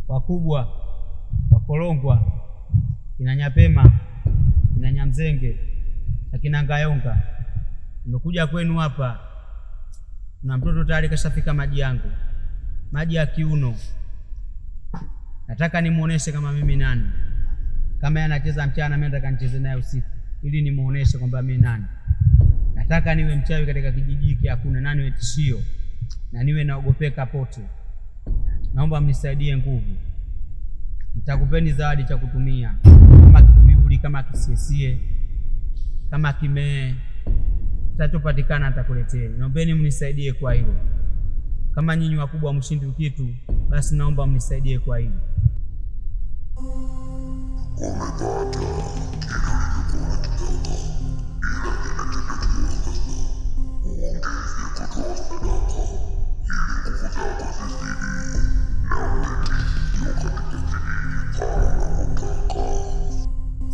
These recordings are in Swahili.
wakubwa, wakolongwa, kina Nyapema, kina Nyamzenge, na kina Ngayonga. Nimekuja kwenu hapa na mtoto tayari kashafika maji yangu, maji ya kiuno. Nataka nimuoneshe kama mimi nani. Kama anacheza mchana, mimi nataka nicheze naye usiku, ili nimuoneshe kwamba mimi nani. Nataka niwe mchawi katika kijiji hiki, hakuna nani wewe tishio, na niwe naogopeka pote. Naomba mnisaidie nguvu. Nitakupeni zawadi cha kutumia, kama kituyuli, kama kisiesie, kama kimee, tatopatikana nitakuleteni. Naombeni mnisaidie kwa hilo. Kama nyinyi wakubwa mshindi kitu, basi naomba mnisaidie kwa hilo.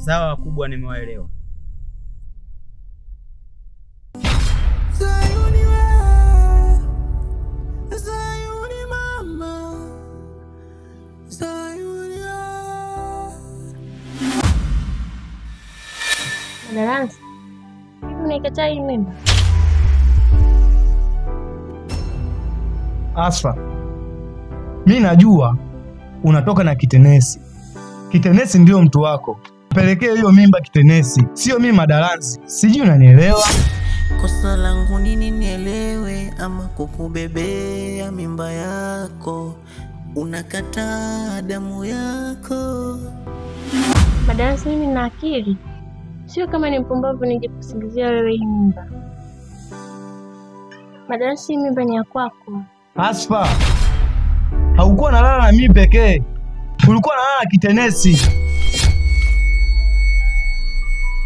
Sawa wakubwa, nimewaelewa. Dalansi, hivi unaikataa hii mimba? Asfa, mimi najua unatoka na Kitenesi. Kitenesi ndio mtu wako. Pelekee hiyo mimba Kitenesi, sio mimi Madalansi. Sijui unanielewa? Kosa langu nini nielewe ama kukubebea mimba yako? Unakataa damu yako. Madalansi, mimi na akili. Sio kama ni mpumbavu ningekusingizia wewe hii mimba. Madalansi, mimba ni ya kwako. Asfa, haukuwa nalala na mimi pekee. Ulikuwa nalala na Kitenesi.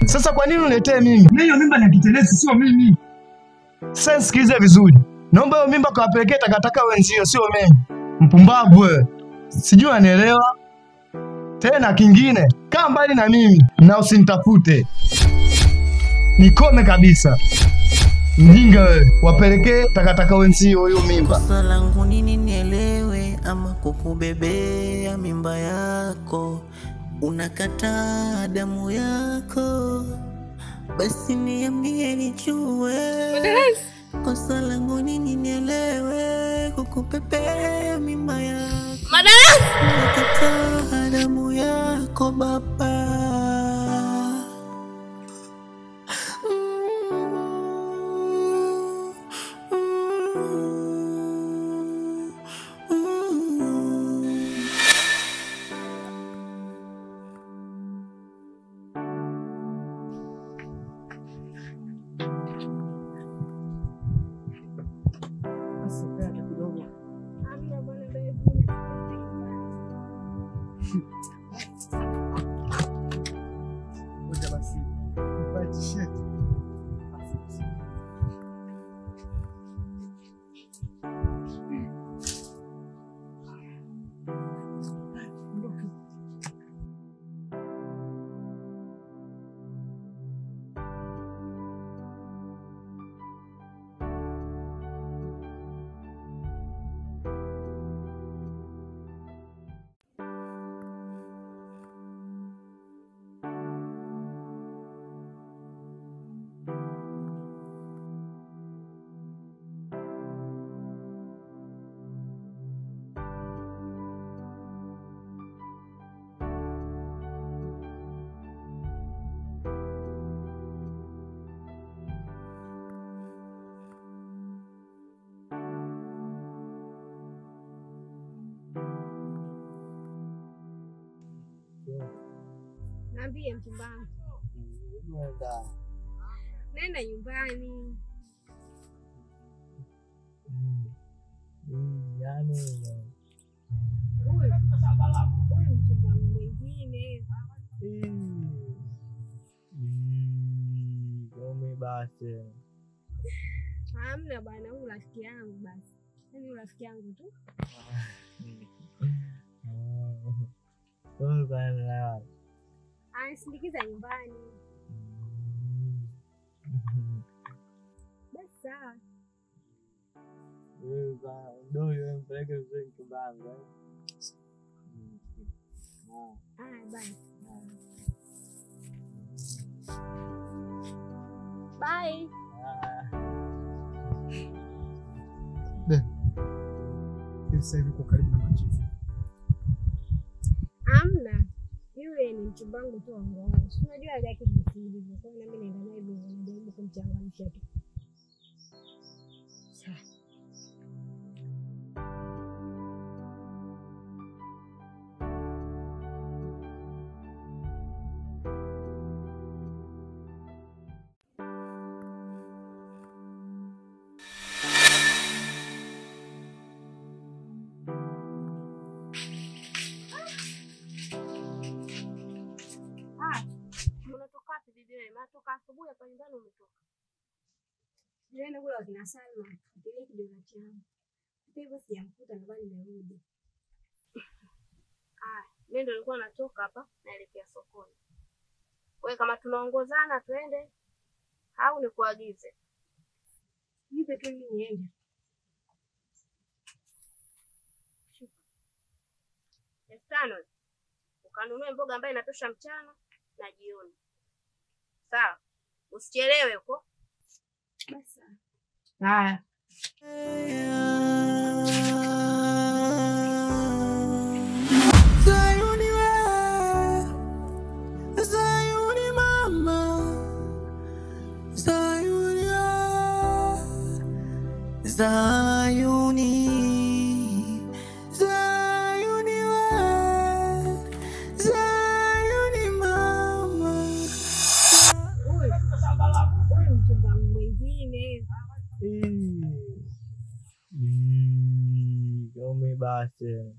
Sasa kwa nini uniletee mimi? Hiyo mimba ni ya Kitenesi, sio mimi. Sasa sikilize vizuri. Naomba hiyo mimba kawapelekee takataka wenzio, sio mimi. Mpumbavu wewe. Sijui unanielewa? Tena kingine, kaa mbali na mimi na usinitafute. Nikome kabisa. Mjinga wewe, wapelekee takataka wenzio hiyo mimba. Kosa langu nini nielewe ama kukubebea mimba yako? Unakataa damu yako. Basi niambie nijue. Kosa langu nini nielewe kukubebea mimba yako? Unakataa damu yako baba. Niambie mchumbangu. Nenda nyumbani. Huyu mchumbangu mwingine. Kome basi. Hamna bwana, huyu rafiki yangu basi. Yaani rafiki yangu tu. Anisindikiza nyumbani. Basi sawa. Ndio mpeleke mzee mchumbangu. Bye. Bye. Sasa hivi uko karibu na machizi. Amna. Yule ni mchumba wangu tu wa ngono. Unajua hali yake jinsi ilivyo. Kwa hiyo mimi naenda naye hivyo najaribu kumchangamsha tu. Unatoka asubuhi hapa nyumbani umetoka. Nilienda kula kina Salma, kile kidogo changu. Hivyo sijamkuta ndio nimerudi. Mimi ndio nilikuwa natoka hapa naelekea sokoni. Wewe kama tunaongozana twende au nikuagize? Nipe tu mimi niende. Estano. Ukanunue mboga ambayo inatosha mchana na jioni. Sawa. Usichelewe huko. Basi. Haya. Zayuni we, Zayuni mama, Zayuni we, Zayuni, Zayuni we, Zayuni mama. Huyu mchumba mwingine. Gome basi.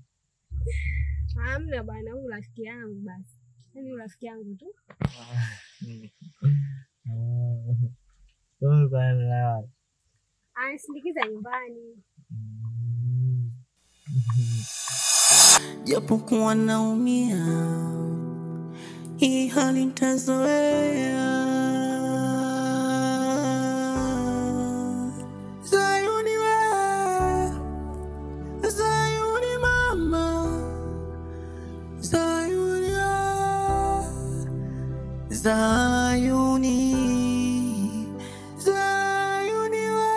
Hamna bwana, huyu rafiki yangu basi. Yaani rafiki yangu tu. Anisindikiza nyumbani. Japokuwa naumia, hii hali nitazoea. Zayuni we, Zayuni mama, Zayuni we, Zayuni, Zayuni we,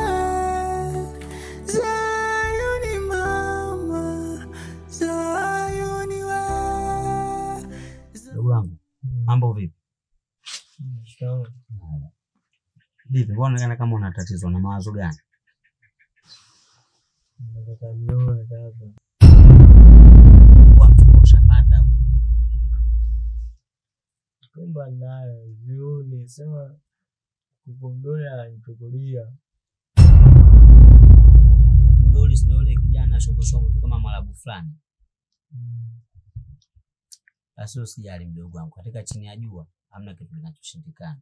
Zayuni mama, Zayuni we. Ndugu wangu, mambo vipi? Vipi, mbona unaonekana kama una tatizo na mawazo gani? Watu washapata. Kumba nayo ziuni sema kupondoa nichukulia. Ndoli sinole kijana shoboshombo kama mwalabu fulani. Basi usijali mdogo wangu, katika chini ya jua hamna kitu kinachoshindikana.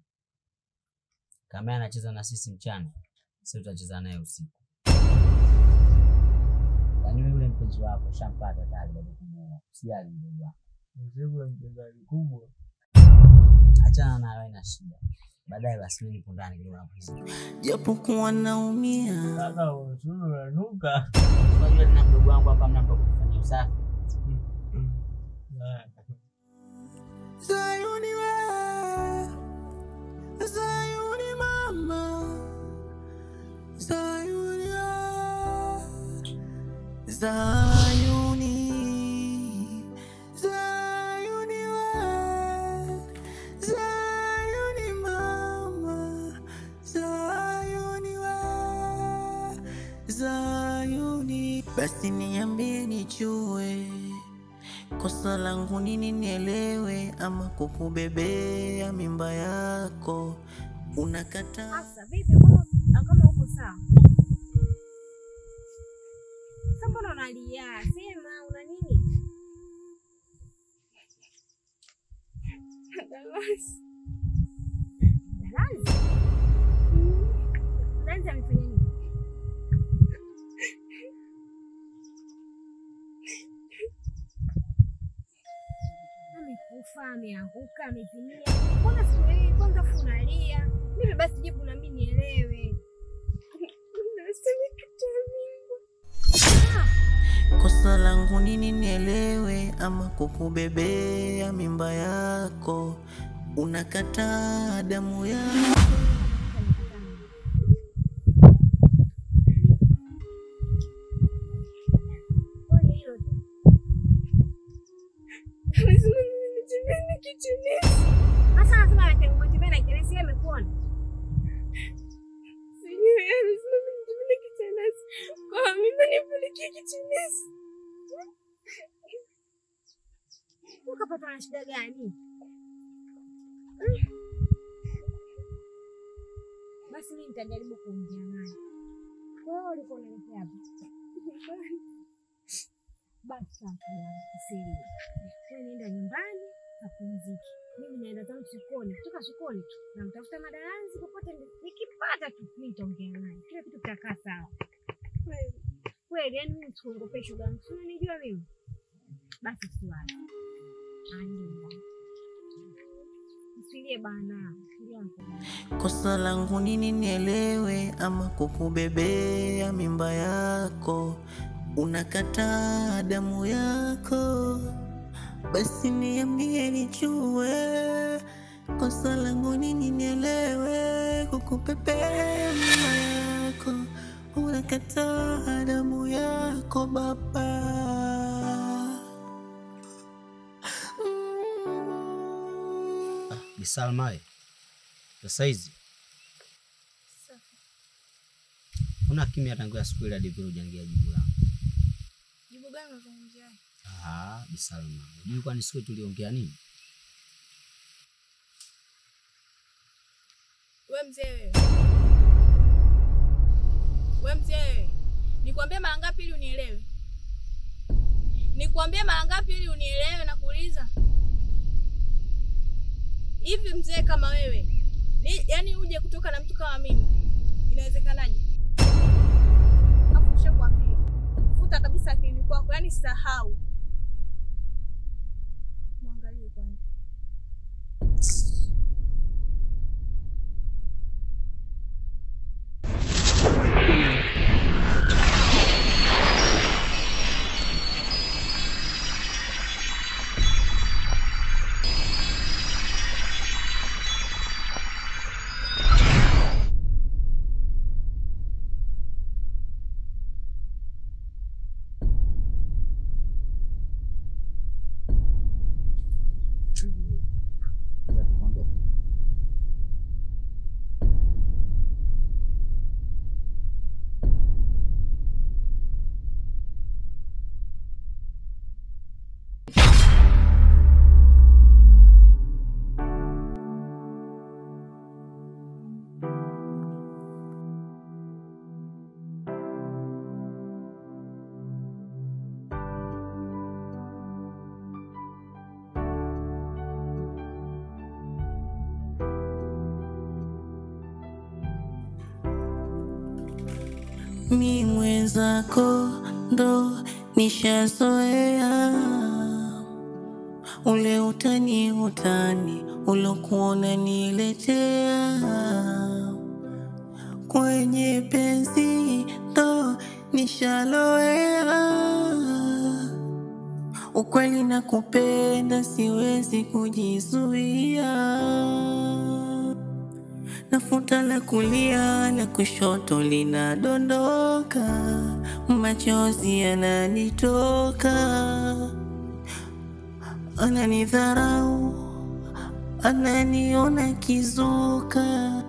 Kama anacheza na sisi mchana, sisi tutacheza naye usiku. Yaani yule mpenzi wako shampata tayari baada kumuoa. Usijali mdogo wangu. Mzigo mpenzi mkubwa. Achana na wewe na shida. Baadaye basi mimi nipo ndani kidogo napumzika. Japokuwa naumia. Sasa usuru unanuka. Unajua tena mdogo wangu hapa hamna mtu kufanya usafi. Zayuni we, Zayuni mama, Zayuni we, Zayuni, Zayuni we, Zayuni mama, Zayuni we, Zayuni. Basi niambie nijue kosa langu nini nielewe, ama kukubebea mimba yako unakataa. Sasa vipi kama uko sawa? Sasa mbona unalia? Sema una nini? Dalasi. Dalasi amefanya nini? Amekufa, ameanguka, amezimia. Mbona sikuelewi? Kwanza funalia. Mimi basi jibu na mimi nielewe. Kosa kosa langu nini nielewe ama kukubebea mimba yako, unakataa damu yako. Sasa nasema ametembea na Kenesi amekuona. Sijui anasema mimi Kenesi. Kwa mimi nipeleke Kenesi. Ukapata na shida gani? Basi mimi nitajaribu kuongea naye. Wewe ulikuwa unanipa hapa. Basi sasa usiri. Wewe nenda nyumbani kapumzike. Mimi naenda zangu sokoni, kutoka sokoni tu. Na mtafuta madalanzi popote nikipata tu nitaongea naye. Kila kitu kitakaa sawa. Kweli yani mimi sikuongope shuga. Unanijua mimi? Basi siwali. Anda. Usilie bana. Kosa langu nini nielewe ama kukubebea mimba yako, unakataa damu yako. Basi niambie nijue, kosa langu nini nielewe kukubebea mimba yako, unakataa damu yako baba. Bisalma, sasa hizi una kimya tangu ya siku ile hadi vile hujangia jibu langu. Jibu gani unazungumzia? Bisalma, unajua kwani siku tuliongea nini? Wewe mzee wewe. Nikwambie mara ngapi ili unielewe? Nikwambie mara ngapi ili unielewe na kuuliza? Hivi mzee kama wewe, yani uje kutoka na mtu kama mimi, inawezekanaje? Afushe kwa pili. Futa kabisa akili kwako, yani sahau. Muangalie kwanza. Mi mwenzako ndo nishazoea ule utani ulokuona niletea, kwenye penzi ndo nishaloea, ukweli nakupenda siwezi kujizuia. Nafuta la kulia la kushoto linadondoka, machozi yananitoka. Ananidharau, ananiona kizuka,